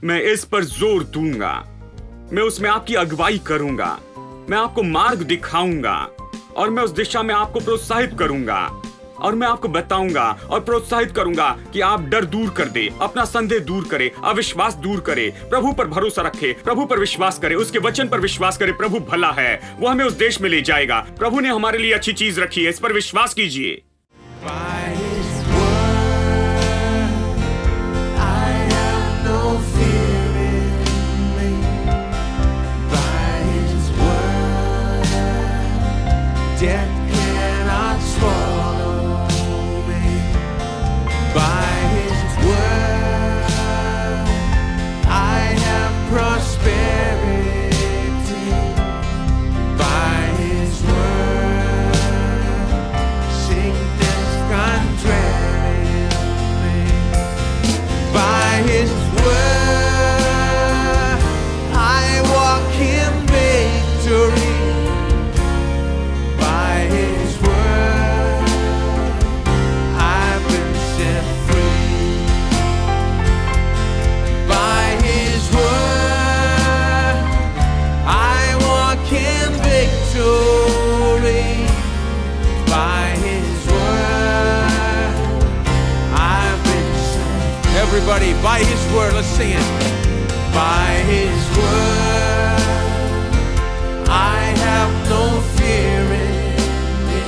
मैं इस पर जोर दूंगा, मैं उसमें आपकी अगुवाई करूंगा, मैं आपको मार्ग दिखाऊंगा और मैं उस दिशा में आपको प्रोत्साहित करूंगा और मैं आपको बताऊंगा और प्रोत्साहित करूंगा कि आप डर दूर कर दे, अपना संदेह दूर करे, अविश्वास दूर करे, प्रभु पर भरोसा रखे, प्रभु पर विश्वास करे, उसके वचन पर विश्वास करे। प्रभु भला है, वो हमें उस देश में ले जाएगा। प्रभु ने हमारे लिए अच्छी चीज रखी है, इस पर विश्वास कीजिए। Everybody, by His word, let's sing it. By His word, I have no fear in me.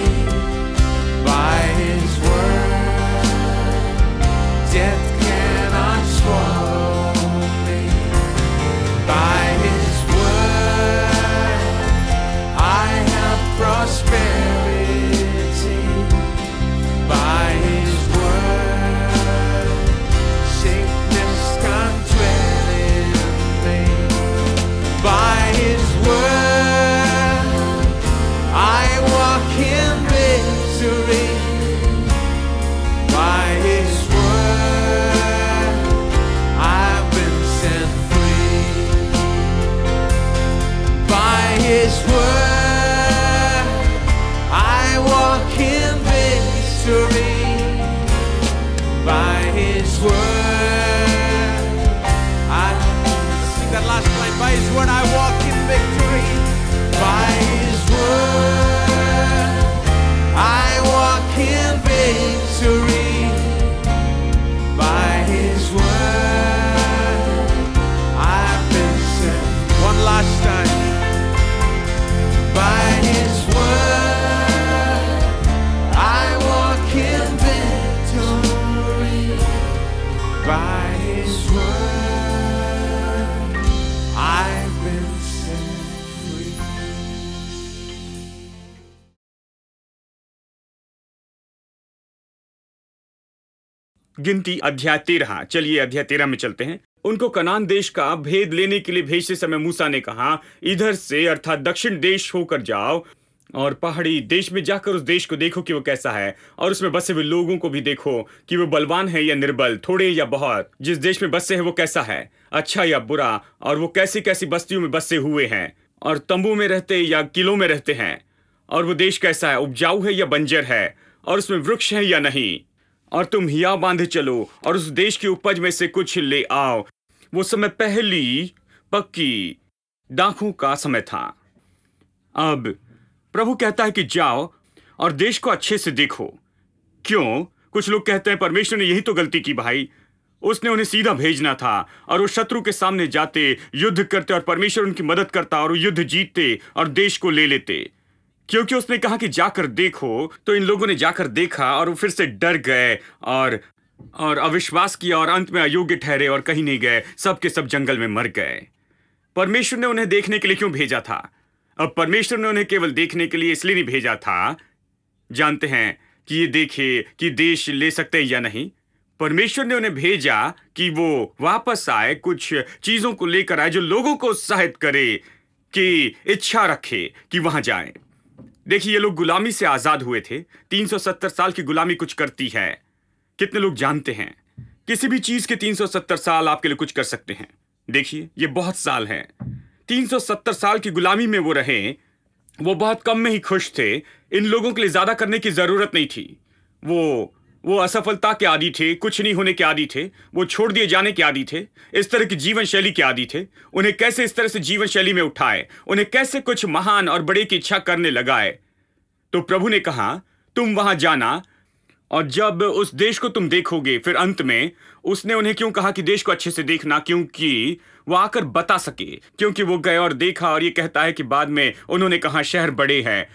By His word, death cannot swallow me. By His word, I have prosperity. By His word, sickness can't dwell in me. By His word, I walk in victory. By His word, I've been set free. By His word, I walk in victory. By His word, I sing that last line. By His word, I walk in victory. By His word, I walk in victory. By His word, I've been set. One last time. By His word, I walk in victory. By His word, I've been set free. गिनती अध्याय 13। चलिए अध्याय 13 में चलते हैं। उनको कनान देश का भेद लेने के लिए भेजते समय मूसा ने कहा, इधर से अर्थात दक्षिण देश होकर जाओ और पहाड़ी देश में जाकर उस देश को देखो कि वो कैसा है, और उसमें बसे हुए लोगों को भी देखो कि वो बलवान है या निर्बल, थोड़े या बहुत। जिस देश में बसे हैं वो कैसा है, अच्छा या बुरा, और वो कैसी कैसी बस्तियों में बसे हुए हैं, और तंबू में रहते या किलों में रहते हैं, और वो देश कैसा है, उपजाऊ है या बंजर है, और उसमें वृक्ष है या नहीं। और तुम हिया बांधे चलो और उस देश की उपज में से कुछ ले आओ। वो समय पहली पक्की दाखों का समय था। अब प्रभु कहता है कि जाओ और देश को अच्छे से देखो। क्यों? कुछ लोग कहते हैं परमेश्वर ने यही तो गलती की भाई, उसने उन्हें सीधा भेजना था और वो शत्रु के सामने जाते, युद्ध करते, और परमेश्वर उनकी मदद करता और वो युद्ध जीतते और देश को ले लेते। क्योंकि उसने कहा कि जाकर देखो, तो इन लोगों ने जाकर देखा और वो फिर से डर गए और अविश्वास किया और अंत में अयोग्य ठहरे और कहीं नहीं गए, सब के सब जंगल में मर गए। परमेश्वर ने उन्हें देखने के लिए क्यों भेजा था? अब परमेश्वर ने उन्हें केवल देखने के लिए इसलिए नहीं भेजा था, जानते हैं, कि ये देखे कि देश ले सकते हैं या नहीं। परमेश्वर ने उन्हें भेजा कि वो वापस आए, कुछ चीजों को लेकर आए जो लोगों को उत्साहित करे, कि इच्छा रखे कि वहां जाएं। देखिए, ये लोग गुलामी से आजाद हुए थे। 370 साल की गुलामी कुछ करती है। कितने लोग जानते हैं किसी भी चीज के 370 साल आपके लिए कुछ कर सकते हैं? देखिए, ये बहुत साल हैं। 370 साल की गुलामी में वो रहे, वो बहुत कम में ही खुश थे। इन लोगों के लिए ज्यादा करने की जरूरत नहीं थी। वो वो असफलता के आदी थे, कुछ नहीं होने के आदी थे, वो छोड़ दिए जाने के आदी थे, इस तरह की जीवन शैली के आदी थे। उन्हें कैसे इस तरह से जीवन शैली में उठाए, उन्हें कैसे कुछ महान और बड़े की इच्छा करने लगाए। तो प्रभु ने कहा तुम वहां जाना, और जब उस देश को तुम देखोगे, फिर अंत में उसने उन्हें क्यों कहा कि देश को अच्छे से देखना, क्योंकि वो आकर बता सके, क्योंकि वो गए और देखा। और ये कहता है कि बाद में उन्होंने कहा शहर बड़े हैं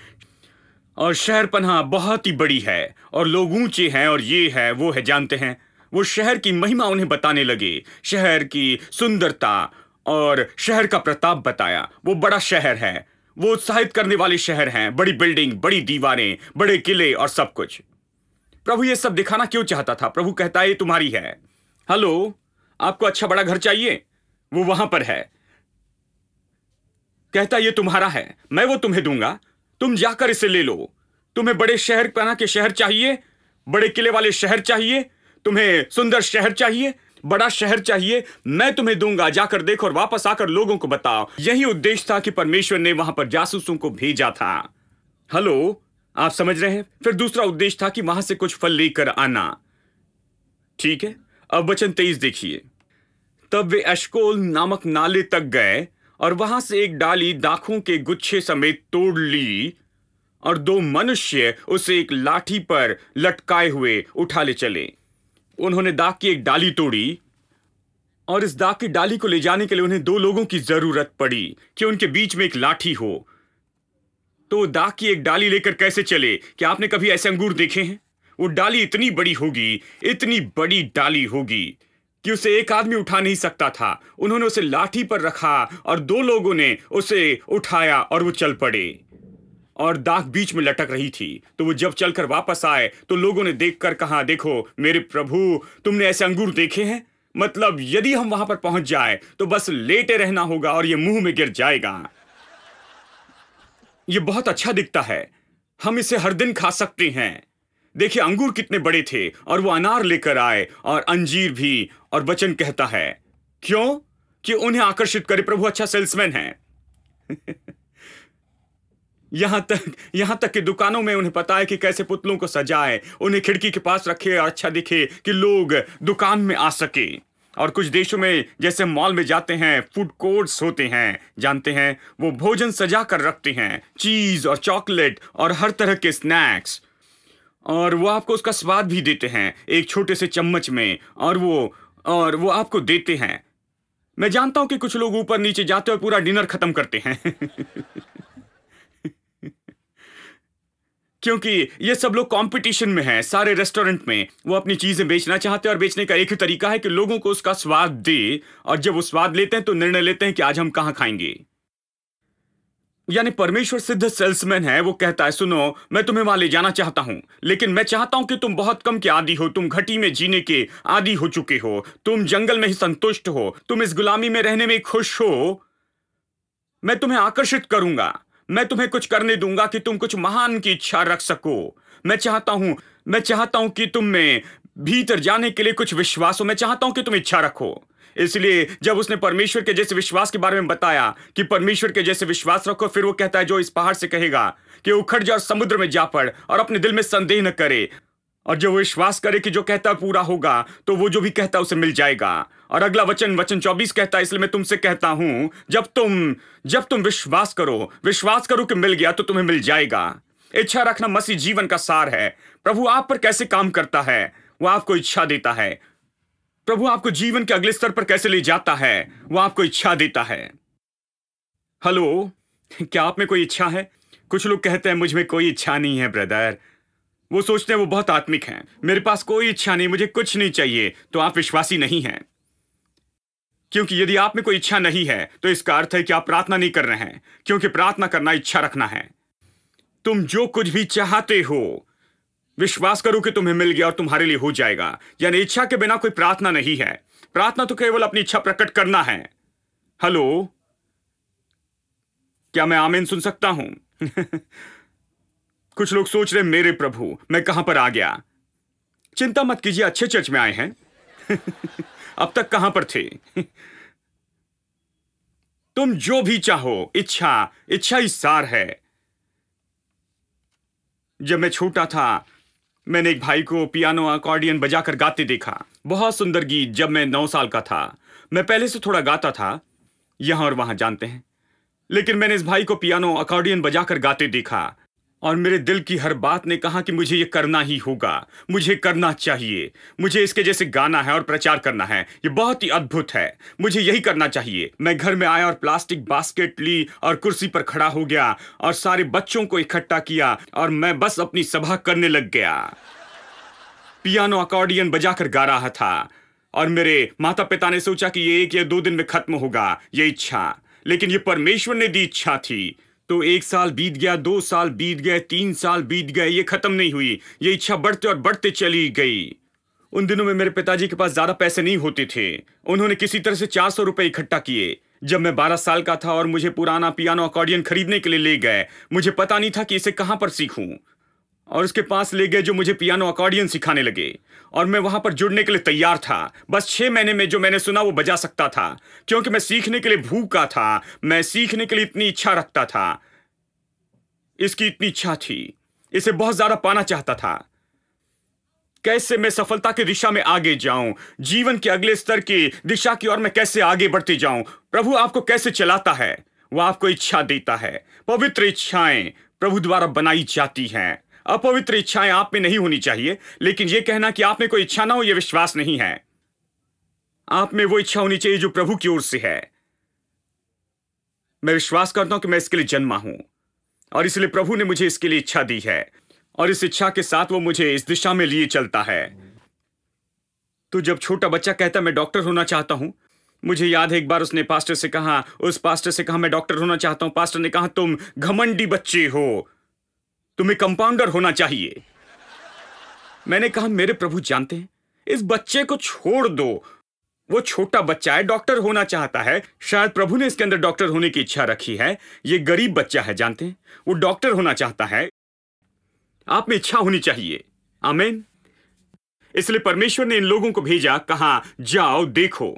और शहर पनाह बहुत ही बड़ी है और लोग ऊंचे हैं और ये है वो है, जानते हैं। वो शहर की महिमा उन्हें बताने लगे, शहर की सुंदरता और शहर का प्रताप बताया। वो बड़ा शहर है, वो उत्साहित करने वाले शहर हैं, बड़ी बिल्डिंग, बड़ी दीवारें, बड़े किले और सब कुछ। प्रभु ये सब दिखाना क्यों चाहता था? प्रभु कहता है ये तुम्हारी है। हेलो, आपको अच्छा बड़ा घर चाहिए? वो वहां पर है। कहता ये तुम्हारा है, मैं वो तुम्हें दूंगा, तुम जाकर इसे ले लो। तुम्हें बड़े शहर पना के शहर चाहिए, बड़े किले वाले शहर चाहिए, तुम्हें सुंदर शहर चाहिए, बड़ा शहर चाहिए, मैं तुम्हें दूंगा। जाकर देखो और वापस आकर लोगों को बताओ। यही उद्देश्य था कि परमेश्वर ने वहां पर जासूसों को भेजा था। हेलो, आप समझ रहे हैं? फिर दूसरा उद्देश्य था कि वहां से कुछ फल लेकर आना। ठीक है, अब वचन 23 देखिए। तब वे एशकोल नामक नाले तक गए और वहां से एक डाली दाखों के गुच्छे समेत तोड़ ली, और 2 मनुष्य उसे एक लाठी पर लटकाए हुए उठा ले चले। उन्होंने दाख की एक डाली तोड़ी, और इस दाख की डाली को ले जाने के लिए उन्हें 2 लोगों की जरूरत पड़ी कि उनके बीच में एक लाठी हो। तो दाख की एक डाली लेकर कैसे चले? क्या आपने कभी ऐसे अंगूर देखे हैं? वो डाली इतनी बड़ी होगी, इतनी बड़ी डाली होगी कि उसे एक आदमी उठा नहीं सकता था। उन्होंने उसे लाठी पर रखा और 2 लोगों ने उसे उठाया और वो चल पड़े, और दाख बीच में लटक रही थी। तो वो जब चलकर वापस आए तो लोगों ने देखकर कहा, देखो मेरे प्रभु, तुमने ऐसे अंगूर देखे हैं? मतलब यदि हम वहां पर पहुंच जाए तो बस लेटे रहना होगा और ये मुंह में गिर जाएगा। ये बहुत अच्छा दिखता है, हम इसे हर दिन खा सकते हैं। देखिए अंगूर कितने बड़े थे, और वो अनार लेकर आए और अंजीर भी। और वचन कहता है क्यों? कि उन्हें आकर्षित करे। प्रभु अच्छा सेल्समैन है। यहां तक कि दुकानों में उन्हें पता है कि कैसे पुतलों को सजाए, उन्हें खिड़की के पास रखे और अच्छा दिखे कि लोग दुकान में आ सके। और कुछ देशों में जैसे मॉल में जाते हैं, फूड कोर्ट्स होते हैं, जानते हैं, वो भोजन सजा कर रखते हैं, चीज और चॉकलेट और हर तरह के स्नैक्स, और वो आपको उसका स्वाद भी देते हैं एक छोटे से चम्मच में, और वो आपको देते हैं। मैं जानता हूं कि कुछ लोग ऊपर नीचे जाते और पूरा डिनर खत्म करते हैं। क्योंकि ये सब लोग कंपटीशन में हैं, सारे रेस्टोरेंट में वो अपनी चीजें बेचना चाहते हैं, और बेचने का एक ही तरीका है कि लोगों को उसका स्वाद दे, और जब वो स्वाद लेते हैं तो निर्णय लेते हैं कि आज हम कहां खाएंगे। यानी परमेश्वर सिद्ध सेल्समैन है। वो कहता है सुनो, मैं तुम्हें वहां ले जाना चाहता हूं, लेकिन मैं चाहता हूं कि तुम बहुत कम के आदी हो, तुम घटी में जीने के आदी हो चुके हो, तुम जंगल में ही संतुष्ट हो, तुम इस गुलामी में रहने में खुश हो। मैं तुम्हें आकर्षित करूंगा, मैं तुम्हें कुछ करने दूंगा कि तुम कुछ महान की इच्छा रख सको। मैं चाहता हूं कि तुम में भीतर जाने के लिए कुछ विश्वास हो। मैं चाहता हूं कि तुम इच्छा रखो। इसलिए जब उसने परमेश्वर के जैसे विश्वास के बारे में बताया कि परमेश्वर के जैसे विश्वास रखो, फिर वो कहता है जो इस पहाड़ से कहेगा कि उखड़ जा और समुद्र में जा पड़, और अपने दिल में संदेह न करे, और जो विश्वास करे कि जो कहता पूरा होगा, तो वो जो भी कहता उसे मिल जाएगा। और अगला वचन 24 कहता है, इसलिए मैं तुमसे कहता हूं, जब तुम विश्वास करो कि मिल गया तो तुम्हें मिल जाएगा। इच्छा रखना मसीह जीवन का सार है। प्रभु आप पर कैसे काम करता है? वो आपको इच्छा देता है। प्रभु आपको जीवन के अगले स्तर पर कैसे ले जाता है? वो आपको इच्छा देता है। हेलो, क्या आप में कोई इच्छा है? कुछ लोग कहते हैं मुझ में कोई इच्छा नहीं है ब्रदर। वो सोचते हैं वो बहुत आत्मिक हैं। मेरे पास कोई इच्छा नहीं, मुझे कुछ नहीं चाहिए। तो आप विश्वासी नहीं हैं, क्योंकि यदि आप में कोई इच्छा नहीं है तो इसका अर्थ है कि आप प्रार्थना नहीं कर रहे हैं, क्योंकि प्रार्थना करना इच्छा रखना है। तुम जो कुछ भी चाहते हो, विश्वास करो कि तुम्हें मिल गया और तुम्हारे लिए हो जाएगा। यानी इच्छा के बिना कोई प्रार्थना नहीं है। प्रार्थना तो केवल अपनी इच्छा प्रकट करना है। हेलो, क्या मैं आमीन सुन सकता हूं? कुछ लोग सोच रहे मेरे प्रभु मैं कहां पर आ गया। चिंता मत कीजिए, अच्छे चर्च में आए हैं। अब तक कहां पर थे? तुम जो भी चाहो, इच्छा ही सार है। जब मैं छोटा था, मैंने एक भाई को पियानो अकॉर्डियन बजाकर गाते देखा, बहुत सुंदर गीत, जब मैं 9 साल का था। मैं पहले से थोड़ा गाता था, यहां और वहां जानते हैं, लेकिन मैंने इस भाई को पियानो अकॉर्डियन बजाकर गाते देखा और मेरे दिल की हर बात ने कहा कि मुझे ये करना ही होगा, मुझे करना चाहिए, मुझे इसके जैसे गाना है और प्रचार करना है। ये बहुत ही अद्भुत है, मुझे यही करना चाहिए। मैं घर में आया और प्लास्टिक बास्केट ली और कुर्सी पर खड़ा हो गया और सारे बच्चों को इकट्ठा किया और मैं बस अपनी सभा करने लग गया। पियानो अकॉर्डियन बजाकर गा रहा था और मेरे माता पिता ने सोचा कि ये 1 या 2 दिन में खत्म होगा ये इच्छा, लेकिन ये परमेश्वर ने दी इच्छा थी। तो 1 साल बीत गया, 2 साल बीत गए, 3 साल बीत गए, ये खत्म नहीं हुई, ये इच्छा बढ़ते और बढ़ते चली गई। उन दिनों में मेरे पिताजी के पास ज्यादा पैसे नहीं होते थे। उन्होंने किसी तरह से 400 रुपए इकट्ठा किए। जब मैं 12 साल का था और मुझे पुराना पियानो अकॉर्डियन खरीदने के लिए ले गए। मुझे पता नहीं था कि इसे कहां पर सीखूं, और उसके पास ले गए जो मुझे पियानो अकॉर्डियन सिखाने लगे और मैं वहां पर जुड़ने के लिए तैयार था। बस 6 महीने में जो मैंने सुना वो बजा सकता था, क्योंकि मैं सीखने के लिए भूखा था, मैं सीखने के लिए इतनी इच्छा रखता था, इसकी इतनी इच्छा थी, इसे बहुत ज्यादा पाना चाहता था। कैसे मैं सफलता की दिशा में आगे जाऊं, जीवन के अगले स्तर की दिशा की ओर मैं कैसे आगे बढ़ते जाऊं। प्रभु आपको कैसे चलाता है, वह आपको इच्छा देता है। पवित्र इच्छाएं प्रभु द्वारा बनाई जाती हैं। अपवित्र इच्छाएं आप में नहीं होनी चाहिए, लेकिन यह कहना कि आप में कोई इच्छा ना हो यह विश्वास नहीं है। आप में वो इच्छा होनी चाहिए जो प्रभु की ओर से है। मैं विश्वास करता हूं कि मैं इसके लिए जन्मा हूं और इसलिए प्रभु ने मुझे इसके लिए इच्छा दी है और इस इच्छा के साथ वो मुझे इस दिशा में लिए चलता है। तो जब छोटा बच्चा कहता मैं डॉक्टर होना चाहता हूं, मुझे याद है एक बार उसने पास्टर से कहा, उस पास्टर से कहा मैं डॉक्टर होना चाहता हूं। पास्टर ने कहा तुम घमंडी बच्चे हो, तुम्हें कंपाउंडर होना चाहिए। मैंने कहा मेरे प्रभु जानते हैं, इस बच्चे को छोड़ दो, वो छोटा बच्चा है, डॉक्टर होना चाहता है। शायद प्रभु ने इसके अंदर डॉक्टर होने की इच्छा रखी है। ये गरीब बच्चा है, जानते हैं, वो डॉक्टर होना चाहता है। आप में इच्छा होनी चाहिए। आमीन। इसलिए परमेश्वर ने इन लोगों को भेजा, कहा जाओ देखो,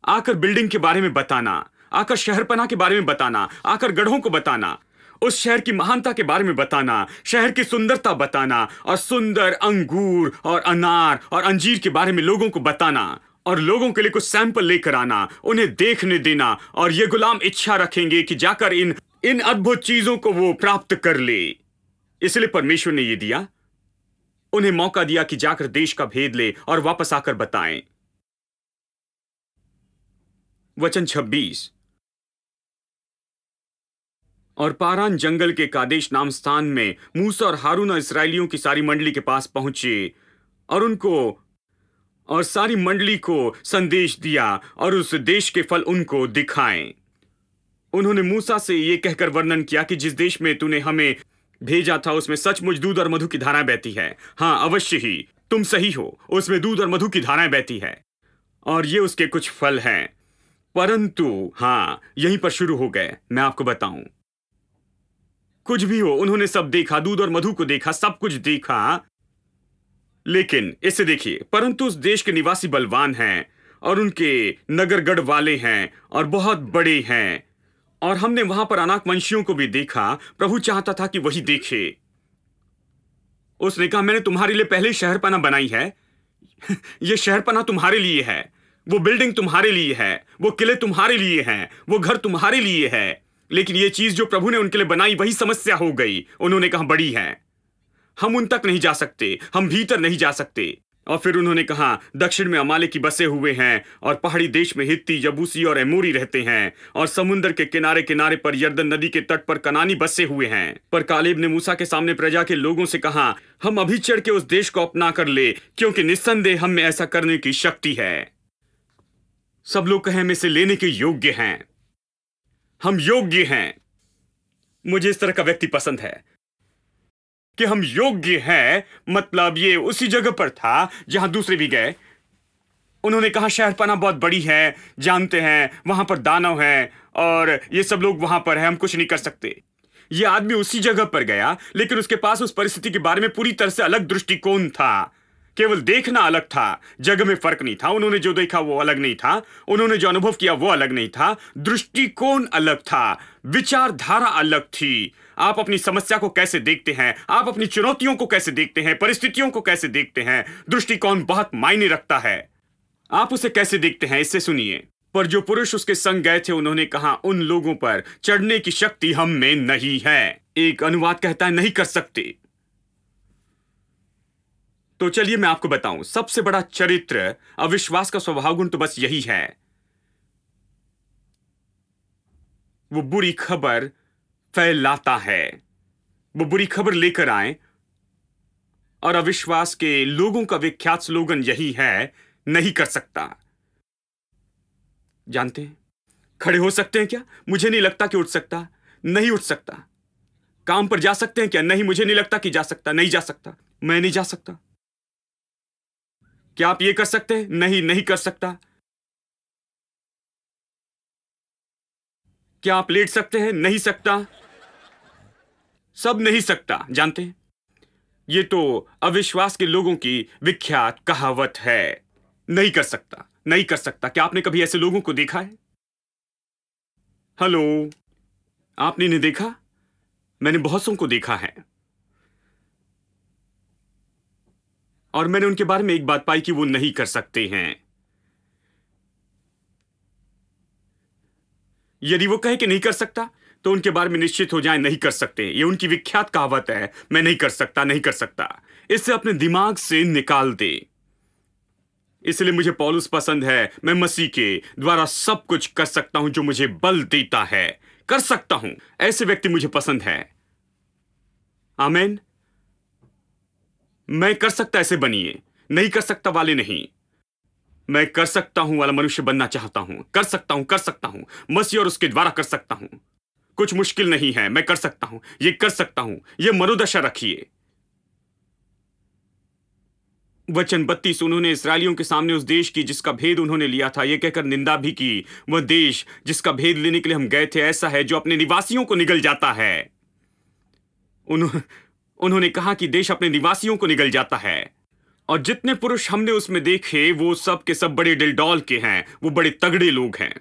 आकर बिल्डिंग के बारे में बताना, आकर शहरपना के बारे में बताना, आकर गढ़ों को बताना, उस शहर की महानता के बारे में बताना, शहर की सुंदरता बताना और सुंदर अंगूर और अनार और अंजीर के बारे में लोगों को बताना और लोगों के लिए कुछ सैंपल लेकर आना, उन्हें देखने देना। और ये गुलाम इच्छा रखेंगे कि जाकर इन अद्भुत चीजों को वो प्राप्त कर ले। इसलिए परमेश्वर ने ये दिया, उन्हें मौका दिया कि जाकर देश का भेद ले और वापस आकर बताएं। वचन 26। और पारान जंगल के कादेश नाम स्थान में मूसा और हारून और इस्राएलियों की सारी मंडली के पास पहुंचे और सारी मंडली को संदेश दिया और उस देश के फल उनको दिखाएं। उन्होंने मूसा से यह कहकर वर्णन किया कि जिस देश में तूने हमें भेजा था उसमें सचमुच दूध और मधु की धाराएं बहती है। हाँ, अवश्य ही तुम सही हो, उसमें दूध और मधु की धाराएं बहती है और ये उसके कुछ फल हैं। परंतु हाँ, यहीं पर शुरू हो गए। मैं आपको बताऊं, कुछ भी हो, उन्होंने सब देखा, दूध और मधु को देखा, सब कुछ देखा, लेकिन इसे देखिए, परंतु उस देश के निवासी बलवान हैं और उनके नगरगढ़ वाले हैं और बहुत बड़े हैं, और हमने वहां पर अनाक वंशियों को भी देखा। प्रभु चाहता था कि वही देखे। उसने कहा मैंने तुम्हारे लिए पहले शहरपना बनाई है। यह शहरपना तुम्हारे लिए है, वो बिल्डिंग तुम्हारे लिए है, वो किले तुम्हारे लिए हैं, वो घर तुम्हारे लिए है। लेकिन ये चीज जो प्रभु ने उनके लिए बनाई वही समस्या हो गई। उन्होंने कहा बड़ी है, हम उन तक नहीं जा सकते, हम भीतर नहीं जा सकते। और फिर उन्होंने कहा दक्षिण में अमालेकी बसे हुए हैं और पहाड़ी देश में हित्ती, यबूसी और एमोरी रहते हैं, और समुद्र के किनारे किनारे पर यरदन नदी के तट पर कनानी बसे हुए हैं। पर कालेब ने मूसा के सामने प्रजा के लोगों से कहा हम अभी चढ़ के उस देश को अपना कर ले, क्योंकि निस्संदेह हम में ऐसा करने की शक्ति है। सब लोग कहें हम इसे लेने के योग्य हैं, हम योग्य हैं। मुझे इस तरह का व्यक्ति पसंद है कि हम योग्य हैं। मतलब ये उसी जगह पर था जहां दूसरे भी गए। उन्होंने कहा शहरपना बहुत बड़ी है, जानते हैं, वहां पर दानव है और ये सब लोग वहां पर है, हम कुछ नहीं कर सकते। ये आदमी उसी जगह पर गया, लेकिन उसके पास उस परिस्थिति के बारे में पूरी तरह से अलग दृष्टिकोण था। केवल देखना अलग था, जगह में फर्क नहीं था। उन्होंने जो देखा वो अलग नहीं था, उन्होंने जो अनुभव किया वो अलग नहीं था, दृष्टिकोण अलग था, विचारधारा अलग थी। आप अपनी समस्या को कैसे देखते हैं, आप अपनी चुनौतियों को कैसे देखते हैं, परिस्थितियों को कैसे देखते हैं। दृष्टिकोण बहुत मायने रखता है। आप उसे कैसे देखते हैं, इससे सुनिए। पर जो पुरुष उसके संग गए थे उन्होंने कहा, उन लोगों पर चढ़ने की शक्ति हम में नहीं है। एक अनुवाद कहता है नहीं कर सकते। तो चलिए मैं आपको बताऊं, सबसे बड़ा चरित्र अविश्वास का स्वभाव गुण तो बस यही है, वो बुरी खबर फैलाता है। वो बुरी खबर लेकर आए, और अविश्वास के लोगों का विख्यात स्लोगन यही है, नहीं कर सकता। जानते हैं, खड़े हो सकते हैं क्या? मुझे नहीं लगता कि उठ सकता। नहीं उठ सकता। काम पर जा सकते हैं क्या? नहीं, मुझे नहीं लगता कि जा सकता। नहीं जा सकता। मैं नहीं जा सकता। क्या आप ये कर सकते हैं? नहीं, नहीं कर सकता। क्या आप लेट सकते हैं? नहीं सकता। सब नहीं सकता। जानते हैं, ये तो अविश्वास के लोगों की विख्यात कहावत है, नहीं कर सकता, नहीं कर सकता। क्या आपने कभी ऐसे लोगों को देखा है? हेलो, आपने नहीं देखा? मैंने बहुतों को देखा है, और मैंने उनके बारे में एक बात पाई कि वो नहीं कर सकते हैं। यदि वो कहे कि नहीं कर सकता, तो उनके बारे में निश्चित हो जाए नहीं कर सकते। ये उनकी विख्यात कहावत है, मैं नहीं कर सकता, नहीं कर सकता। इससे अपने दिमाग से निकाल दे। इसलिए मुझे पौलुस पसंद है। मैं मसीह के द्वारा सब कुछ कर सकता हूं जो मुझे बल देता है। कर सकता हूं, ऐसे व्यक्ति मुझे पसंद है। आमीन। मैं कर सकता ऐसे बनिए, नहीं कर सकता वाले नहीं। मैं कर सकता हूं वाला मनुष्य बनना चाहता हूं। कर सकता हूं, कर सकता हूं, मसीह और उसके द्वारा कर सकता हूं। कुछ मुश्किल नहीं है, मैं कर सकता हूं, ये कर सकता हूं। ये मनोदशा रखिए। वचन 32, उन्होंने इस्राएलियों के सामने उस देश की जिसका भेद उन्होंने लिया था यह कहकर निंदा भी की, वह देश जिसका भेद लेने के लिए हम गए थे ऐसा है जो अपने निवासियों को निगल जाता है। उन्होंने कहा कि देश अपने निवासियों को निगल जाता है, और जितने पुरुष हमने उसमें देखे वो सब के सब बड़े डिलडौल के हैं, वो बड़े तगड़े लोग हैं।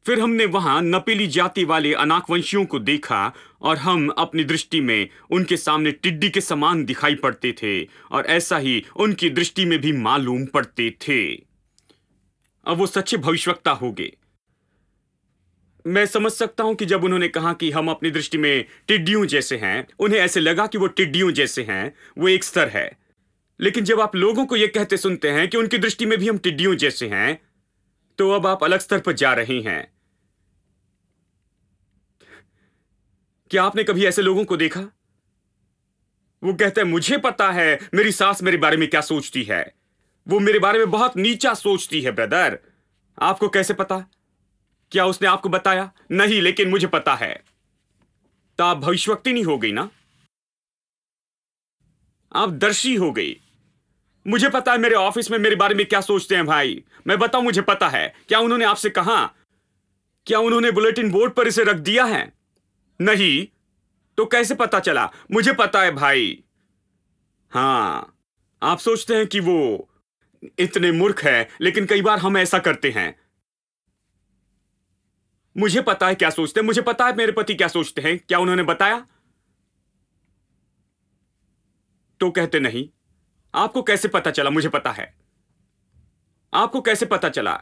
फिर हमने वहां नपीली जाति वाले अनाकवंशियों को देखा, और हम अपनी दृष्टि में उनके सामने टिड्डी के समान दिखाई पड़ते थे, और ऐसा ही उनकी दृष्टि में भी मालूम पड़ते थे। अब वो सच्चे भविष्यवक्ता हो गए। मैं समझ सकता हूं कि जब उन्होंने कहा कि हम अपनी दृष्टि में टिड्डियों जैसे हैं, उन्हें ऐसे लगा कि वो टिड्डियों जैसे हैं। वो एक स्तर है। लेकिन जब आप लोगों को यह कहते सुनते हैं कि उनकी दृष्टि में भी हम टिड्डियों जैसे हैं, तो अब आप अलग स्तर पर जा रहे हैं। क्या आपने कभी ऐसे लोगों को देखा? वो कहते हैं मुझे पता है मेरी सास मेरे बारे में क्या सोचती है। वो मेरे बारे में बहुत नीचा सोचती है। ब्रदर, आपको कैसे पता? क्या उसने आपको बताया? नहीं, लेकिन मुझे पता है। तो आप भविष्यवक्ता नहीं हो गई ना, आप दर्शी हो गई। मुझे पता है मेरे ऑफिस में मेरे बारे में क्या सोचते हैं। भाई, मैं बताऊं, मुझे पता है। क्या उन्होंने आपसे कहा? क्या उन्होंने बुलेटिन बोर्ड पर इसे रख दिया है? नहीं। तो कैसे पता चला? मुझे पता है भाई। हां, आप सोचते हैं कि वो इतने मूर्ख है, लेकिन कई बार हम ऐसा करते हैं। मुझे पता है क्या सोचते हैं। मुझे पता है मेरे पति क्या सोचते हैं। क्या उन्होंने बताया? तो कहते नहीं। आपको कैसे पता चला? मुझे पता है। आपको कैसे पता चला?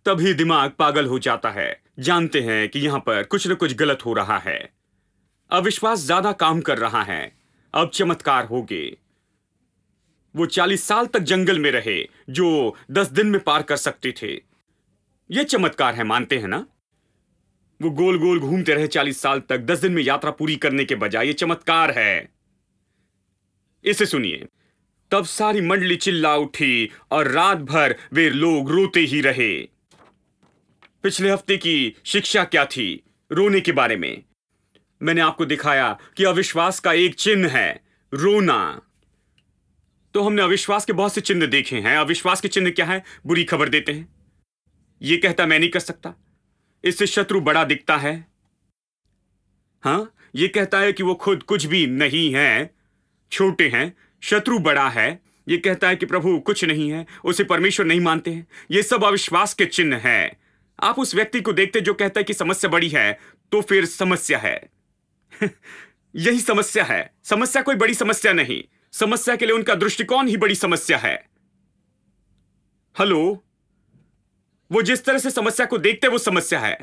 तभी दिमाग पागल हो जाता है। जानते हैं कि यहां पर कुछ न कुछ गलत हो रहा है। अविश्वास ज्यादा काम कर रहा है। अब चमत्कार हो गए। वो 40 साल तक जंगल में रहे जो 10 दिन में पार कर सकते थे। ये चमत्कार है, मानते हैं ना? वो गोल गोल घूमते रहे 40 साल तक 10 दिन में यात्रा पूरी करने के बजाय। ये चमत्कार है। इसे सुनिए। तब सारी मंडली चिल्ला उठी और रात भर वे लोग रोते ही रहे। पिछले हफ्ते की शिक्षा क्या थी? रोने के बारे में। मैंने आपको दिखाया कि अविश्वास का एक चिन्ह है रोना। तो हमने अविश्वास के बहुत से चिन्ह देखे हैं। अविश्वास के चिन्ह क्या है? बुरी खबर देते हैं। यह कहता मैं नहीं कर सकता, इससे शत्रु बड़ा दिखता है। हां, यह कहता है कि वो खुद कुछ भी नहीं है, छोटे हैं, शत्रु बड़ा है। यह कहता है कि प्रभु कुछ नहीं है, उसे परमेश्वर नहीं मानते हैं। यह सब अविश्वास के चिन्ह है। आप उस व्यक्ति को देखते जो कहता है कि समस्या बड़ी है, तो फिर समस्या है। यही समस्या है। समस्या कोई बड़ी समस्या नहीं, समस्या के लिए उनका दृष्टिकोण ही बड़ी समस्या है। हेलो, वो जिस तरह से समस्या को देखते हैं वो समस्या है।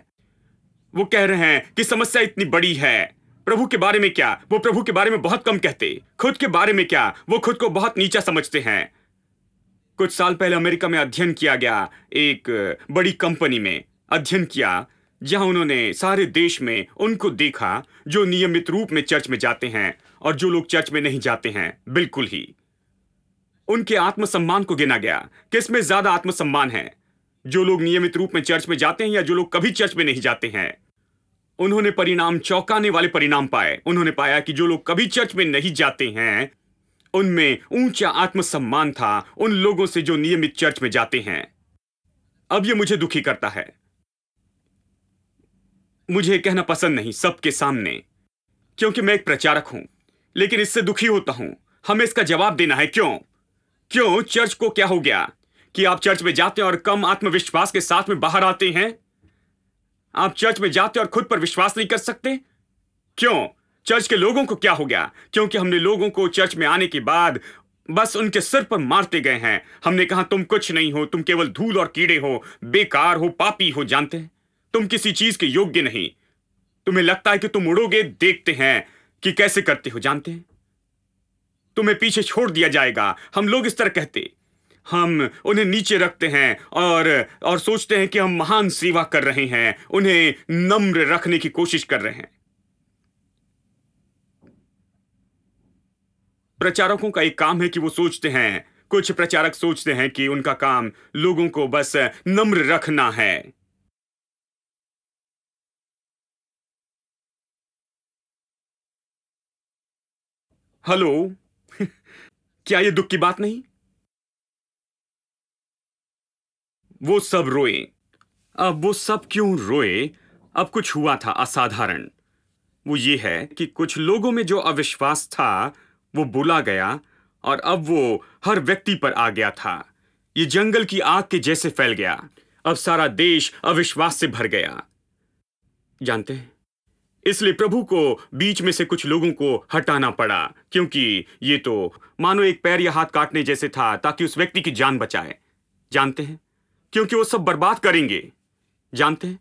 वो कह रहे हैं कि समस्या इतनी बड़ी है, प्रभु के बारे में क्या, वो प्रभु के बारे में बहुत कम कहते, खुद के बारे में क्या, वो खुद को बहुत नीचा समझते हैं। कुछ साल पहले अमेरिका में अध्ययन किया गया, एक बड़ी कंपनी में अध्ययन किया, जहां उन्होंने सारे देश में उनको देखा जो नियमित रूप में चर्च में जाते हैं और जो लोग चर्च में नहीं जाते हैं। बिल्कुल ही उनके आत्मसम्मान को गिना गया, किसमें ज्यादा आत्मसम्मान है, जो लोग नियमित रूप में चर्च में जाते हैं या जो लोग कभी चर्च में नहीं जाते हैं। उन्होंने परिणाम, चौंकाने वाले परिणाम पाए। उन्होंने पाया कि जो लोग कभी चर्च में नहीं जाते हैं उनमें ऊंचा आत्मसम्मान था उन लोगों से जो नियमित चर्च में जाते हैं। अब यह मुझे दुखी करता है, मुझे कहना पसंद नहीं सबके सामने, क्योंकि मैं एक प्रचारक हूं, लेकिन इससे दुखी होता हूं। हमें इसका जवाब देना है। क्यों चर्च को क्या हो गया कि आप चर्च में जाते हैं और कम आत्मविश्वास के साथ में बाहर आते हैं? आप चर्च में जाते हैं और खुद पर विश्वास नहीं कर सकते? क्यों चर्च के लोगों को क्या हो गया? क्योंकि हमने लोगों को चर्च में आने के बाद बस उनके सिर पर मारते गए हैं। हमने कहा तुम कुछ नहीं हो, तुम केवल धूल और कीड़े हो, बेकार हो, पापी हो, जानते हैं तुम किसी चीज के योग्य नहीं। तुम्हें लगता है कि तुम उड़ोगे, देखते हैं कि कैसे करते हो, जानते हैं तुम्हें पीछे छोड़ दिया जाएगा। हम लोग इस तरह कहते, हम उन्हें नीचे रखते हैं और सोचते हैं कि हम महान सेवा कर रहे हैं, उन्हें नम्र रखने की कोशिश कर रहे हैं। प्रचारकों का एक काम है कि वो सोचते हैं, कुछ प्रचारक सोचते हैं कि उनका काम लोगों को बस नम्र रखना है। हेलो, क्या ये दुख की बात नहीं? वो सब रोए। अब वो सब क्यों रोए? अब कुछ हुआ था असाधारण। वो ये है कि कुछ लोगों में जो अविश्वास था वो बुला गया और अब वो हर व्यक्ति पर आ गया था। ये जंगल की आग के जैसे फैल गया। अब सारा देश अविश्वास से भर गया, जानते हैं। इसलिए प्रभु को बीच में से कुछ लोगों को हटाना पड़ा, क्योंकि ये तो मानो एक पैर या हाथ काटने जैसे था, ताकि उस व्यक्ति की जान बचाए, जानते हैं, क्योंकि वो सब बर्बाद करेंगे, जानते हैं।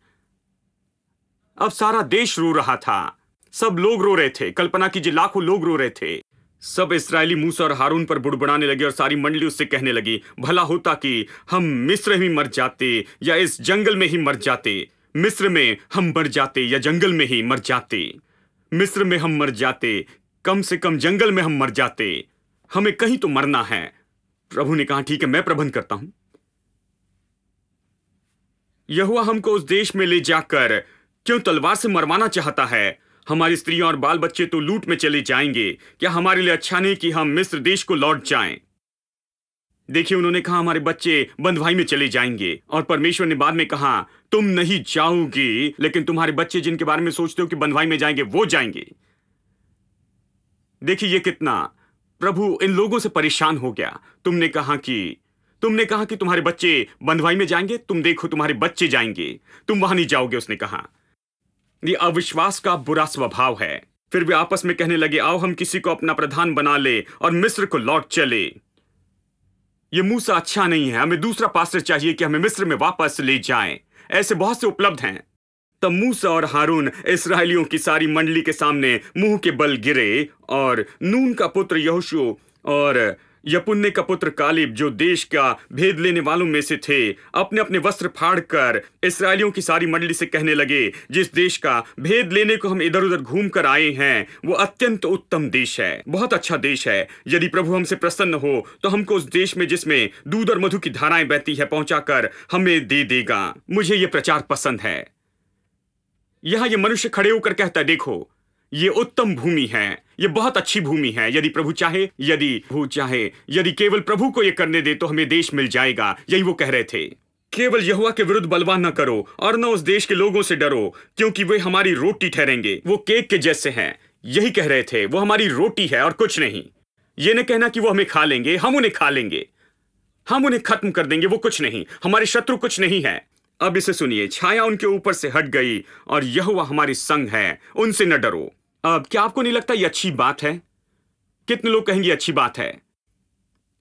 अब सारा देश रो रहा था, सब लोग रो रहे थे। कल्पना कीजिए, लाखों लोग रो रहे थे। सब इस्राएली मूसा और हारून पर बुड़बुड़ाने लगे और सारी मंडली उससे कहने लगी, भला होता कि हम मिस्र में मर जाते या इस जंगल में ही मर जाते। मिस्र में हम मर जाते या जंगल में ही मर जाते। मिस्र में हम मर जाते, कम से कम जंगल में हम मर जाते, हमें कहीं तो मरना है। प्रभु ने कहा, ठीक है, मैं प्रबंध करता हूं। यहोवा हमको उस देश में ले जाकर क्यों तलवार से मरवाना चाहता है? हमारी स्त्रियां और बाल बच्चे तो लूट में चले जाएंगे। क्या हमारे लिए अच्छा नहीं कि हम मिस्र देश को लौट जाएं? देखिए, उन्होंने कहा हमारे बच्चे बंधुआई में चले जाएंगे, और परमेश्वर ने बाद में कहा तुम नहीं जाओगी, लेकिन तुम्हारे बच्चे जिनके बारे में सोचते हो कि बंधुआई में जाएंगे वो जाएंगे। देखिए ये कितना प्रभु इन लोगों से परेशान हो गया। तुमने कहा कि तुम्हारे बच्चे बंधुआई में जाएंगे, तुम देखो तुम्हारे बच्चे जाएंगे, तुम वहां नहीं जाओगे। उसने कहा ये अविश्वास का बुरा स्वभाव है। फिर वे आपस में कहने लगे, आओ हम किसी को अपना प्रधान बना ले और मिस्र को लौट चले। ये मूसा अच्छा नहीं है, हमें दूसरा पास्टर चाहिए कि हमें मिस्र में वापस ले जाएं। ऐसे बहुत से उपलब्ध हैं। तब मूसा और हारून इस्राएलियों की सारी मंडली के सामने मुंह के बल गिरे, और नून का पुत्र यहोशू और यपुन्ने का पुत्र कालेब, जो देश का भेद लेने वालों में से थे, अपने अपने वस्त्र फाड़कर इस्राएलियों की सारी मंडली से कहने लगे, जिस देश का भेद लेने को हम इधर उधर घूम कर आए हैं वो अत्यंत उत्तम देश है, बहुत अच्छा देश है। यदि प्रभु हमसे प्रसन्न हो तो हमको उस देश में जिसमें दूध और मधु की धाराएं बहती है पहुंचाकर हमें दे देगा। मुझे ये प्रचार पसंद है। यहां ये मनुष्य खड़े होकर कहता है, देखो ये उत्तम भूमि है, ये बहुत अच्छी भूमि है। यदि प्रभु चाहे, यदि केवल प्रभु को ये करने दे तो हमें देश मिल जाएगा। यही वो कह रहे थे। केवल यहोवा के विरुद्ध बलवा न करो और न उस देश के लोगों से डरो, क्योंकि वे हमारी रोटी ठहरेंगे। वो केक के जैसे हैं, यही कह रहे थे। वो हमारी रोटी है और कुछ नहीं। ये न कहना कि वो हमें खा लेंगे, हम उन्हें खा लेंगे, हम उन्हें खत्म कर देंगे। वो कुछ नहीं, हमारे शत्रु कुछ नहीं है। अब इसे सुनिए, छाया उनके ऊपर से हट गई और यहोवा हमारे संग है, उनसे न डरो। अब क्या आपको नहीं लगता ये अच्छी बात है? कितने लोग कहेंगे अच्छी बात है?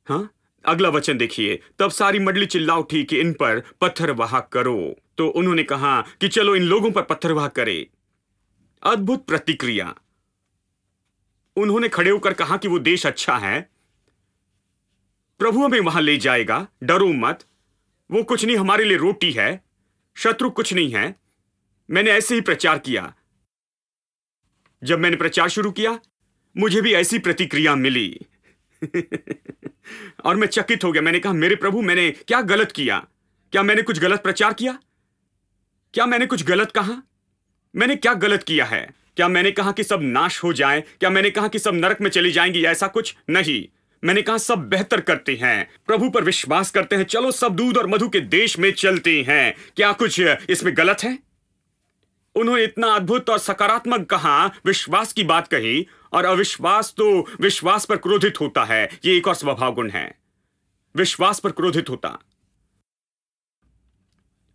हाँ, अगला वचन देखिए। तब सारी मंडली चिल्ला उठी कि इन पर पत्थरवाह करो। तो उन्होंने कहा कि चलो इन लोगों पर पत्थरवाह करें। अद्भुत प्रतिक्रिया। उन्होंने खड़े होकर कहा कि वो देश अच्छा है, प्रभु हमें वहां ले जाएगा, डरो मत, वो कुछ नहीं, हमारे लिए रोटी है, शत्रु कुछ नहीं है। मैंने ऐसे ही प्रचार किया। जब मैंने प्रचार शुरू किया, मुझे भी ऐसी प्रतिक्रिया मिली। और मैं चकित हो गया। मैंने कहा, मेरे प्रभु, मैंने क्या गलत किया? क्या मैंने कुछ गलत प्रचार किया? क्या मैंने कुछ गलत कहा? मैंने क्या गलत किया है? क्या मैंने कहा कि सब नाश हो जाएं? क्या मैंने कहा कि सब नरक में चली जाएंगी? ऐसा कुछ नहीं। मैंने कहा सब बेहतर करते हैं, प्रभु पर विश्वास करते हैं, चलो सब दूध और मधु के देश में चलते हैं। क्या कुछ इसमें गलत है? उन्होंने इतना अद्भुत और सकारात्मक कहा, विश्वास की बात कही, और अविश्वास तो विश्वास पर क्रोधित होता है। यह एक और स्वभाव गुण है, विश्वास पर क्रोधित होता।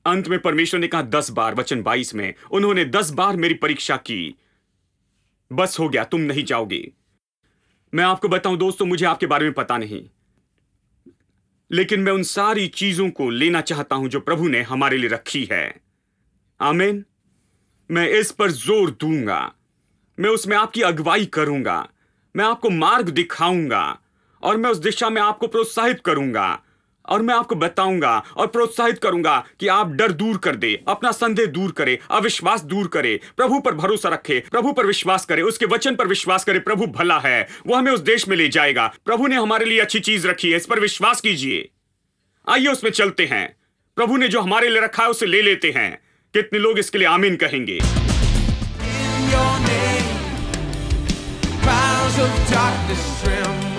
अंत में परमेश्वर ने कहा 10 बार, वचन 22 में, उन्होंने 10 बार मेरी परीक्षा की। बस हो गया, तुम नहीं जाओगे। मैं आपको बताऊं दोस्तों, मुझे आपके बारे में पता नहीं, लेकिन मैं उन सारी चीजों को लेना चाहता हूं जो प्रभु ने हमारे लिए रखी है। आमीन। मैं इस पर जोर दूंगा, मैं उसमें आपकी अगुवाई करूंगा, मैं आपको मार्ग दिखाऊंगा, और मैं उस दिशा में आपको प्रोत्साहित करूंगा, और मैं आपको बताऊंगा और प्रोत्साहित करूंगा कि आप डर दूर कर दे, अपना संदेह दूर करे, अविश्वास दूर करे, प्रभु पर भरोसा रखे, प्रभु पर विश्वास करे, उसके वचन पर विश्वास करे। प्रभु भला है, वो हमें उस देश में ले जाएगा। प्रभु ने हमारे लिए अच्छी चीज रखी है, इस पर विश्वास कीजिए। आइए उसमें चलते हैं। प्रभु ने जो हमारे लिए रखा है उसे ले लेते हैं। कितने लोग इसके लिए आमीन कहेंगे? In your name, clouds of darkness tremble.